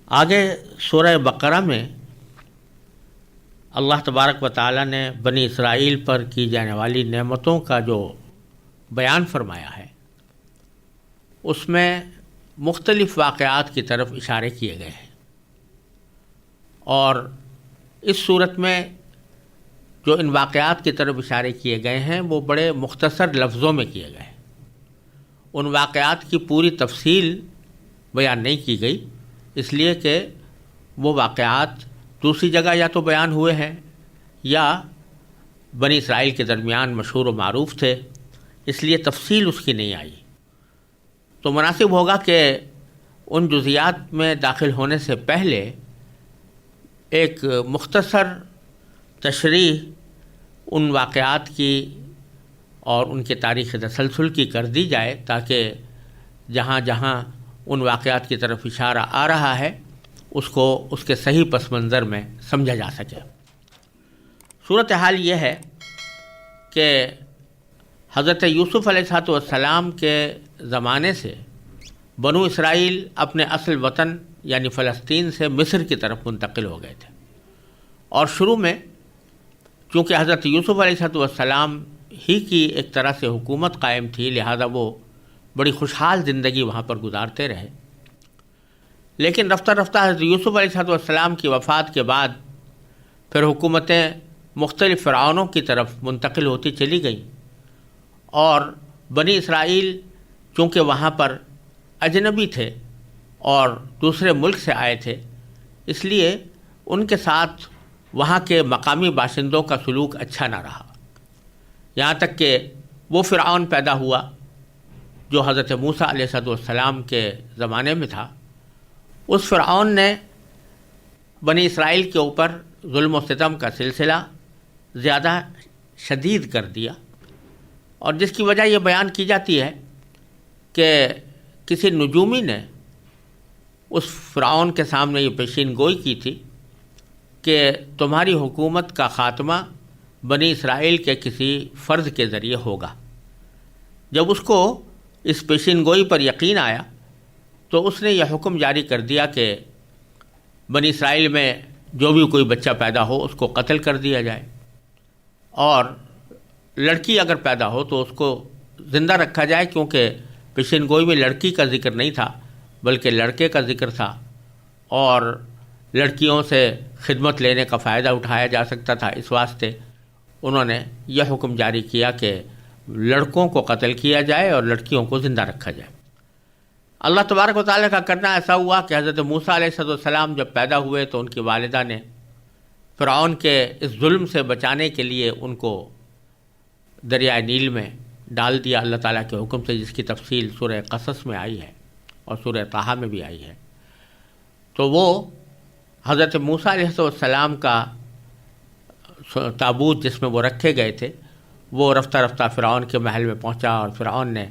آگے سورہ بقرہ میں اللہ تبارک و تعالیٰ نے بنی اسرائیل پر کی جانے والی نعمتوں کا جو بیان فرمایا ہے اس میں مختلف واقعات کی طرف اشارے کیے گئے ہیں، اور اس صورت میں جو ان واقعات کی طرف اشارے کیے گئے ہیں وہ بڑے مختصر لفظوں میں کیے گئے ہیں۔ ان واقعات کی پوری تفصیل بیان نہیں کی گئی، اس لیے کہ وہ واقعات دوسری جگہ یا تو بیان ہوئے ہیں یا بنی اسرائیل کے درمیان مشہور و معروف تھے، اس لیے تفصیل اس کی نہیں آئی۔ تو مناسب ہوگا کہ ان جزیات میں داخل ہونے سے پہلے ایک مختصر تشریح ان واقعات کی اور ان کے تاریخ تسلسل کی کر دی جائے، تاکہ جہاں جہاں ان واقعات کی طرف اشارہ آ رہا ہے اس کو اس کے صحیح پس منظر میں سمجھا جا سکے۔ صورتحال یہ ہے کہ حضرت یوسف علیہ السلام کے زمانے سے بنو اسرائیل اپنے اصل وطن یعنی فلسطین سے مصر کی طرف منتقل ہو گئے تھے، اور شروع میں چونکہ حضرت یوسف علیہ السلام ہی کی ایک طرح سے حکومت قائم تھی، لہذا وہ بڑی خوشحال زندگی وہاں پر گزارتے رہے۔ لیکن رفتہ رفتہ حضرت یوسف علیہ السلام کی وفات کے بعد پھر حکومتیں مختلف فرعونوں کی طرف منتقل ہوتی چلی گئیں، اور بنی اسرائیل چونکہ وہاں پر اجنبی تھے اور دوسرے ملک سے آئے تھے، اس لیے ان کے ساتھ وہاں کے مقامی باشندوں کا سلوک اچھا نہ رہا، یہاں تک کہ وہ فرعون پیدا ہوا جو حضرت موسیٰ علیہ السلام کے زمانے میں تھا۔ اس فرعون نے بنی اسرائیل کے اوپر ظلم و ستم کا سلسلہ زیادہ شدید کر دیا، اور جس کی وجہ یہ بیان کی جاتی ہے کہ کسی نجومی نے اس فرعون کے سامنے یہ پیشین گوئی کی تھی کہ تمہاری حکومت کا خاتمہ بنی اسرائیل کے کسی فرد کے ذریعے ہوگا۔ جب اس کو اس پیشین گوئی پر یقین آیا تو اس نے یہ حکم جاری کر دیا کہ بنی اسرائیل میں جو بھی کوئی بچہ پیدا ہو اس کو قتل کر دیا جائے، اور لڑکی اگر پیدا ہو تو اس کو زندہ رکھا جائے، کیونکہ پیشین گوئی میں لڑکی کا ذکر نہیں تھا بلکہ لڑکے کا ذکر تھا، اور لڑکیوں سے خدمت لینے کا فائدہ اٹھایا جا سکتا تھا۔ اس واسطے انہوں نے یہ حکم جاری کیا کہ لڑکوں کو قتل کیا جائے اور لڑکیوں کو زندہ رکھا جائے۔ اللہ تبارک و تعالیٰ کا کرنا ایسا ہوا کہ حضرت موسیٰ علیہ السلام جب پیدا ہوئے تو ان کی والدہ نے فرعون کے اس ظلم سے بچانے کے لیے ان کو دریائے نیل میں ڈال دیا اللہ تعالیٰ کے حکم سے، جس کی تفصیل سورہ قصص میں آئی ہے اور سورہ طٰہٰ میں بھی آئی ہے۔ تو وہ حضرت موسیٰ علیہ السلام کا تابوت جس میں وہ رکھے گئے تھے وہ رفتہ رفتہ فرعون کے محل میں پہنچا، اور فرعون نے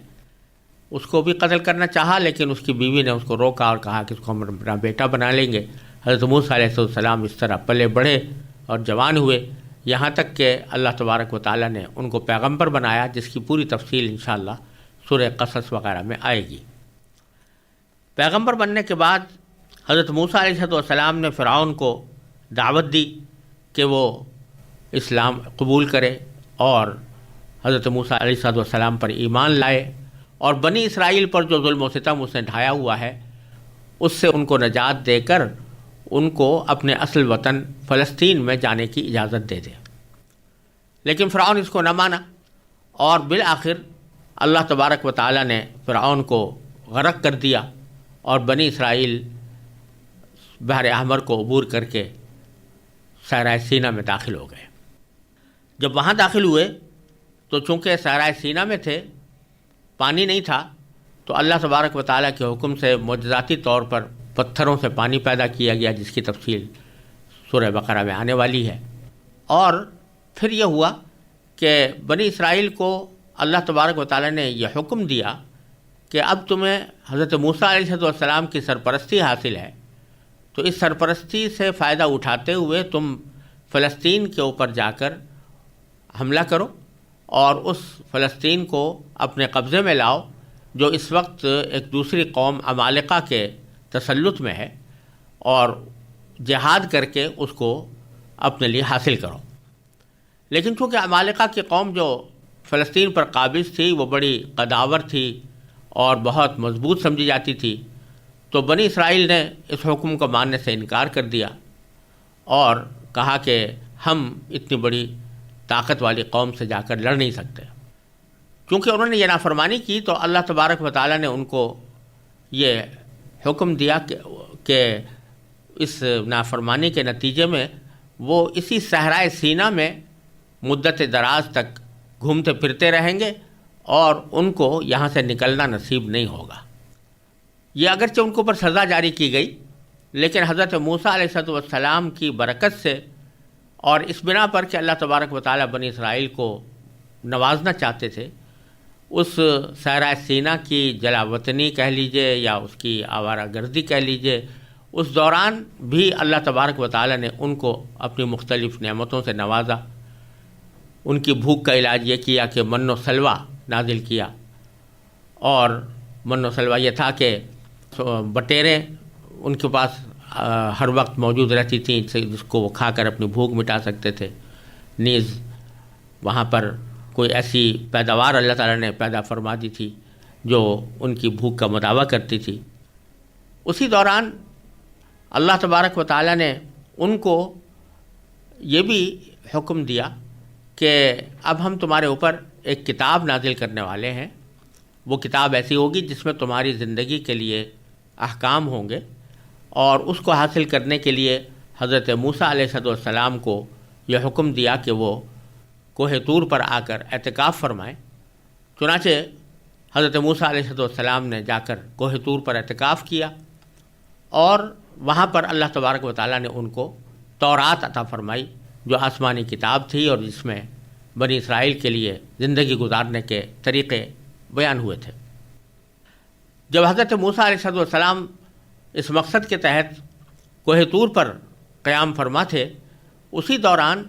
اس کو بھی قتل کرنا چاہا، لیکن اس کی بیوی نے اس کو روکا اور کہا کہ اس کو ہم اپنا بیٹا بنا لیں گے۔ حضرت موسیٰ علیہ السلام اس طرح پلے بڑھے اور جوان ہوئے، یہاں تک کہ اللہ تبارک و تعالیٰ نے ان کو پیغمبر بنایا، جس کی پوری تفصیل انشاءاللہ سورہ قصص وغیرہ میں آئے گی۔ پیغمبر بننے کے بعد حضرت موسیٰ علیہ السلام نے فرعون کو دعوت دی کہ وہ اسلام قبول کرے اور حضرت موسیٰ علیہ السلام پر ایمان لائے، اور بنی اسرائیل پر جو ظلم و ستم اس نے ڈھایا ہوا ہے اس سے ان کو نجات دے کر ان کو اپنے اصل وطن فلسطین میں جانے کی اجازت دے دے۔ لیکن فرعون اس کو نہ مانا، اور بالآخر اللہ تبارک و تعالیٰ نے فرعون کو غرق کر دیا، اور بنی اسرائیل بحر احمر کو عبور کر کے صحرائے سینا میں داخل ہو گئے۔ جب وہاں داخل ہوئے تو چونکہ صحرائے سینا میں تھے، پانی نہیں تھا، تو اللہ تبارک و تعالیٰ کے حکم سے معجزاتی طور پر پتھروں سے پانی پیدا کیا گیا، جس کی تفصیل سورہ بقرہ میں آنے والی ہے۔ اور پھر یہ ہوا کہ بنی اسرائیل کو اللہ تبارک و تعالیٰ نے یہ حکم دیا کہ اب تمہیں حضرت موسیٰ علیہ السلام کی سرپرستی حاصل ہے، تو اس سرپرستی سے فائدہ اٹھاتے ہوئے تم فلسطین کے اوپر جا کر حملہ کرو اور اس فلسطین کو اپنے قبضے میں لاؤ جو اس وقت ایک دوسری قوم عمالقہ کے تسلط میں ہے، اور جہاد کر کے اس کو اپنے لیے حاصل کرو۔ لیکن چونکہ عمالقہ کی قوم جو فلسطین پر قابض تھی وہ بڑی قداور تھی اور بہت مضبوط سمجھی جاتی تھی، تو بنی اسرائیل نے اس حکم کو ماننے سے انکار کر دیا اور کہا کہ ہم اتنی بڑی طاقت والی قوم سے جا کر لڑ نہیں سکتے۔ چونکہ انہوں نے یہ نافرمانی کی تو اللہ تبارک و تعالیٰ نے ان کو یہ حکم دیا کہ اس نافرمانی کے نتیجے میں وہ اسی صحرائے سینا میں مدت دراز تک گھومتے پھرتے رہیں گے اور ان کو یہاں سے نکلنا نصیب نہیں ہوگا۔ یہ اگرچہ ان کے اوپر سزا جاری کی گئی، لیکن حضرت موسیٰ علیہ السلام کی برکت سے اور اس بنا پر کہ اللہ تبارک و تعالیٰ بنی اسرائیل کو نوازنا چاہتے تھے، اس صحرائے سینا کی جلا وطنی کہہ لیجئے یا اس کی آوارہ گردی کہہ لیجئے، اس دوران بھی اللہ تبارک و تعالیٰ نے ان کو اپنی مختلف نعمتوں سے نوازا۔ ان کی بھوک کا علاج یہ کیا کہ من و سلوہ نازل کیا، اور من و سلوہ یہ تھا کہ بٹیریں ان کے پاس ہر وقت موجود رہتی تھیں جس کو وہ کھا کر اپنی بھوک مٹا سکتے تھے۔ نیز وہاں پر کوئی ایسی پیداوار اللہ تعالیٰ نے پیدا فرما دی تھی جو ان کی بھوک کا مداوع کرتی تھی۔ اسی دوران اللہ تبارک و تعالیٰ نے ان کو یہ بھی حکم دیا کہ اب ہم تمہارے اوپر ایک کتاب نازل کرنے والے ہیں۔ وہ کتاب ایسی ہوگی جس میں تمہاری زندگی کے لیے احکام ہوں گے، اور اس کو حاصل کرنے کے لیے حضرت موسیٰ علیہ السلام کو یہ حکم دیا کہ وہ کوہ طور پر آ کر اعتکاف فرمائیں۔ چنانچہ حضرت موسیٰ علیہ السلام نے جا کر کوہ طور پر اعتکاف کیا، اور وہاں پر اللہ تبارک و تعالیٰ نے ان کو تورات عطا فرمائی جو آسمانی کتاب تھی اور جس میں بنی اسرائیل کے لیے زندگی گزارنے کے طریقے بیان ہوئے تھے۔ جب حضرت موسیٰ علیہ السلام اس مقصد کے تحت کوہ طور پر قیام فرما تھے، اسی دوران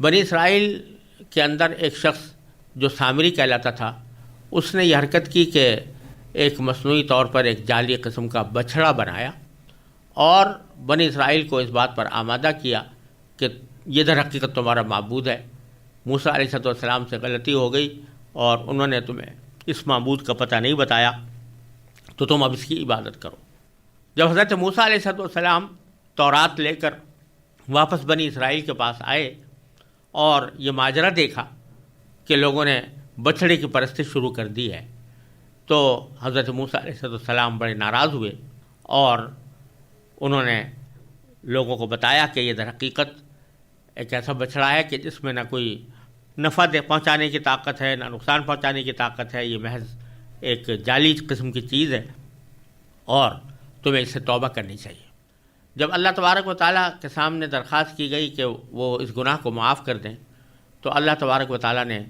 بنی اسرائیل کے اندر ایک شخص جو سامری کہلاتا تھا، اس نے یہ حرکت کی کہ ایک مصنوعی طور پر ایک جعلی قسم کا بچھڑا بنایا اور بنی اسرائیل کو اس بات پر آمادہ کیا کہ یہ در حقیقت تمہارا معبود ہے۔ موسیٰ علیہ السلام سے غلطی ہو گئی اور انہوں نے تمہیں اس معبود کا پتہ نہیں بتایا، تو تم اب اس کی عبادت کرو۔ جب حضرت موسیٰ علیہ السلام تورات لے کر واپس بنی اسرائیل کے پاس آئے اور یہ ماجرا دیکھا کہ لوگوں نے بچھڑے کی پرستش شروع کر دی ہے، تو حضرت موسیٰ علیہ السلام بڑے ناراض ہوئے اور انہوں نے لوگوں کو بتایا کہ یہ در حقیقت ایک ایسا بچھڑا ہے کہ جس میں نہ کوئی نفع پہنچانے کی طاقت ہے نہ نقصان پہنچانے کی طاقت ہے، یہ محض ایک جعلی قسم کی چیز ہے اور تمہیں اس سے توبہ کرنی چاہیے۔ جب اللہ تبارک و تعالیٰ کے سامنے درخواست کی گئی کہ وہ اس گناہ کو معاف کر دیں، تو اللہ تبارک و تعالیٰ نے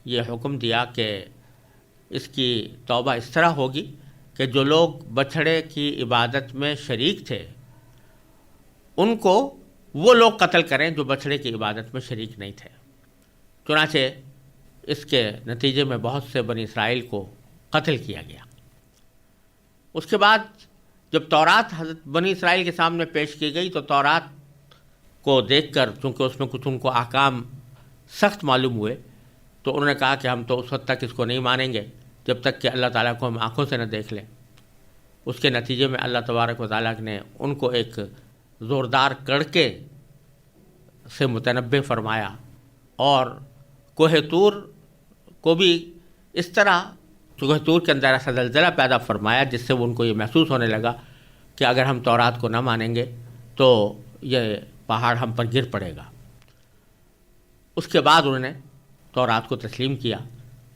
یہ حکم دیا کہ اس کی توبہ اس طرح ہوگی کہ جو لوگ بچھڑے کی عبادت میں شریک تھے ان کو وہ لوگ قتل کریں جو بچھڑے کی عبادت میں شریک نہیں تھے۔ چنانچہ اس کے نتیجے میں بہت سے بنی اسرائیل کو قتل کیا گیا۔ اس کے بعد جب تورات حضرت بنی اسرائیل کے سامنے پیش کی گئی تو تورات کو دیکھ کر چونکہ اس میں کچھ ان کو احکام سخت معلوم ہوئے، تو انہوں نے کہا کہ ہم تو اس وقت تک اس کو نہیں مانیں گے جب تک کہ اللہ تعالیٰ کو ہم آنکھوں سے نہ دیکھ لیں۔ اس کے نتیجے میں اللہ تبارک و تعالیٰ نے ان کو ایک زوردار کڑکے سے متنبہ فرمایا، اور کوہ طور کو بھی اس طرح کوہ طور کے اندر ایسا زلزلہ پیدا فرمایا جس سے ان کو یہ محسوس ہونے لگا کہ اگر ہم تورات کو نہ مانیں گے تو یہ پہاڑ ہم پر گر پڑے گا۔ اس کے بعد انہوں نے تورات کو تسلیم کیا،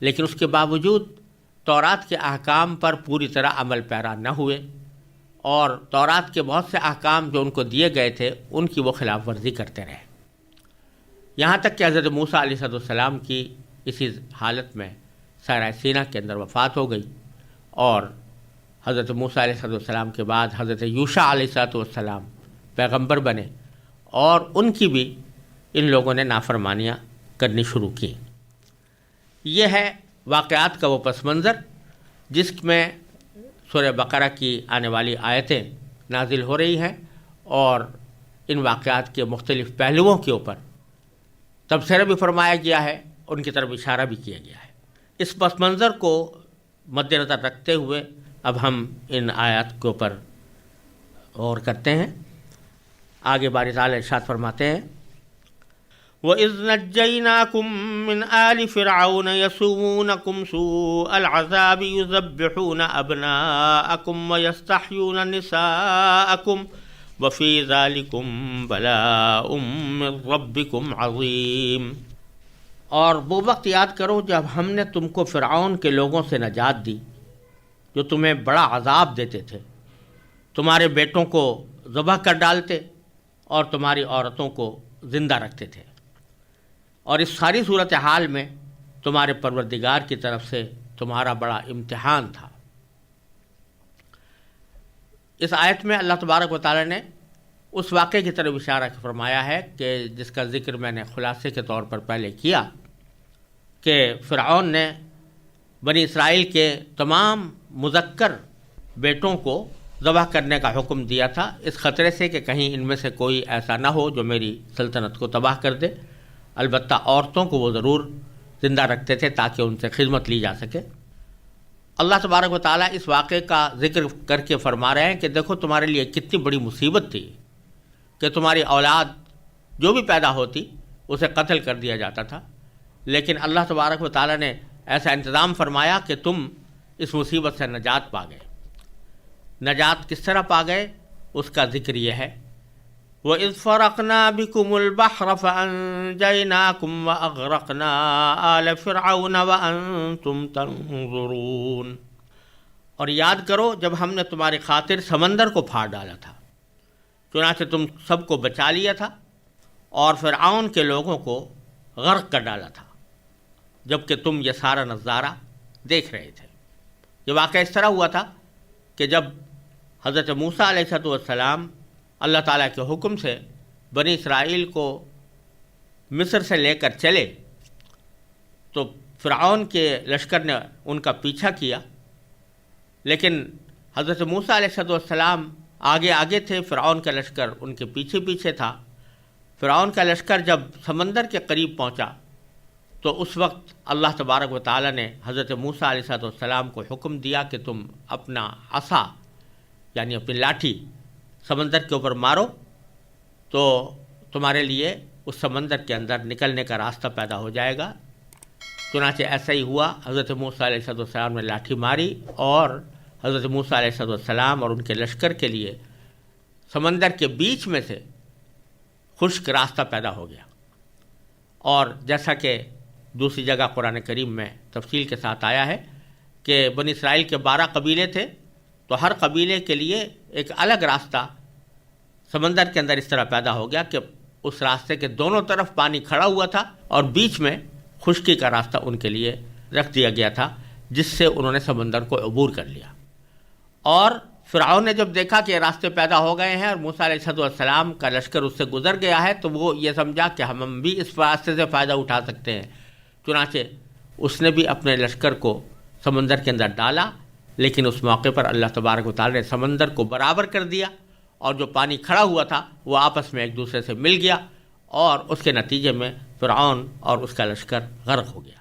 لیکن اس کے باوجود تورات کے احکام پر پوری طرح عمل پیرا نہ ہوئے، اور تورات کے بہت سے احکام جو ان کو دیے گئے تھے ان کی وہ خلاف ورزی کرتے رہے، یہاں تک کہ حضرت موسیٰ علیہ السلام کی اسی حالت میں صحرائے سینا کے اندر وفات ہو گئی، اور حضرت موسیٰ علیہ السلام کے بعد حضرت یوشع علیہ السلام پیغمبر بنے، اور ان کی بھی ان لوگوں نے نافرمانیاں کرنی شروع کی۔ یہ ہے واقعات کا وہ پس منظر جس میں سورہ بقرہ کی آنے والی آیتیں نازل ہو رہی ہیں اور ان واقعات کے مختلف پہلوؤں کے اوپر تبصرہ بھی فرمایا گیا ہے، ان کی طرف اشارہ بھی کیا گیا ہے۔ اس پس منظر کو مد نظر رکھتے ہوئے اب ہم ان آیات کے اوپر غور کرتے ہیں۔ آگے باری تعالیٰ ارشاد فرماتے ہیں، وَإِذْ نَجَّيْنَاكُم مِّنْ آلِ فِرْعَوْنَ يَسُومُونَكُمْ سُوءَ الْعَذَابِ يُذَبِّحُونَ أَبْنَاءَكُمْ وَيَسْتَحْيُونَ نِسَاءَكُمْ وَفِي ذَلِكُمْ بَلَاءٌ مِّن رَّبِّكُمْ عَظِيمٌ۔ اور وہ وقت یاد کرو جب ہم نے تم کو فرعون کے لوگوں سے نجات دی جو تمہیں بڑا عذاب دیتے تھے، تمہارے بیٹوں کو ذبح کر ڈالتے اور تمہاری عورتوں کو زندہ رکھتے تھے، اور اس ساری صورتحال میں تمہارے پروردگار کی طرف سے تمہارا بڑا امتحان تھا۔ اس آیت میں اللہ تبارک و تعالی نے اس واقعے کی طرف اشارہ فرمایا ہے کہ جس کا ذکر میں نے خلاصے کے طور پر پہلے کیا کہ فرعون نے بنی اسرائیل کے تمام مذکر بیٹوں کو ذبح کرنے کا حکم دیا تھا، اس خطرے سے کہ کہیں ان میں سے کوئی ایسا نہ ہو جو میری سلطنت کو تباہ کر دے۔ البتہ عورتوں کو وہ ضرور زندہ رکھتے تھے تاکہ ان سے خدمت لی جا سکے۔ اللہ تبارک و تعالیٰ اس واقعے کا ذکر کر کے فرما رہے ہیں کہ دیکھو تمہارے لیے کتنی بڑی مصیبت تھی کہ تمہاری اولاد جو بھی پیدا ہوتی اسے قتل کر دیا جاتا تھا، لیکن اللہ تبارک و تعالیٰ نے ایسا انتظام فرمایا کہ تم اس مصیبت سے نجات پا گئے۔ نجات کس طرح پا گئے اس کا ذکر یہ ہے، وَإِذْ فَرَقْنَا بِكُمُ الْبَحْرَ فَأَنْجَيْنَاكُمْ وَأَغْرَقْنَا آلَ فِرْعَوْنَ وَأَنْتُمْ تَنْظُرُونَ۔ اور یاد کرو جب ہم نے تمہاری خاطر سمندر کو پھاڑ ڈالا تھا، چنانچہ تم سب کو بچا لیا تھا اور فرعون کے لوگوں کو غرق کر ڈالا تھا جبکہ تم یہ سارا نظارہ دیکھ رہے تھے۔ یہ واقعہ اس طرح ہوا تھا کہ جب حضرت موسیٰ علیہ السلام اللہ تعالیٰ کے حکم سے بنی اسرائیل کو مصر سے لے کر چلے تو فرعون کے لشکر نے ان کا پیچھا کیا، لیکن حضرت موسیٰ علیہ السلام آگے آگے تھے، فرعون کا لشکر ان کے پیچھے پیچھے تھا۔ فرعون کا لشکر جب سمندر کے قریب پہنچا تو اس وقت اللہ تبارک و تعالیٰ نے حضرت موسیٰ علیہ السلام کو حکم دیا کہ تم اپنا عصا یعنی اپنی لاٹھی سمندر کے اوپر مارو تو تمہارے لیے اس سمندر کے اندر نکلنے کا راستہ پیدا ہو جائے گا۔ چنانچہ ایسا ہی ہوا، حضرت موسیٰ علیہ السلام نے لاٹھی ماری اور حضرت موسیٰ علیہ السلام اور ان کے لشکر کے لیے سمندر کے بیچ میں سے خشک راستہ پیدا ہو گیا۔ اور جیسا کہ دوسری جگہ قرآن کریم میں تفصیل کے ساتھ آیا ہے کہ بنی اسرائیل کے 12 قبیلے تھے، تو ہر قبیلے کے لیے ایک الگ راستہ سمندر کے اندر اس طرح پیدا ہو گیا کہ اس راستے کے دونوں طرف پانی کھڑا ہوا تھا اور بیچ میں خشکی کا راستہ ان کے لیے رکھ دیا گیا تھا، جس سے انہوں نے سمندر کو عبور کر لیا۔ اور فرعون نے جب دیکھا کہ راستے پیدا ہو گئے ہیں اور موسیٰ علیہ السلام کا لشکر اس سے گزر گیا ہے تو وہ یہ سمجھا کہ ہم بھی اس راستے سے فائدہ اٹھا سکتے ہیں، چنانچہ اس نے بھی اپنے لشکر کو سمندر کے اندر ڈالا، لیکن اس موقع پر اللہ تبارک و تعالی نے سمندر کو برابر کر دیا اور جو پانی کھڑا ہوا تھا وہ آپس میں ایک دوسرے سے مل گیا اور اس کے نتیجے میں فرعون اور اس کا لشکر غرق ہو گیا۔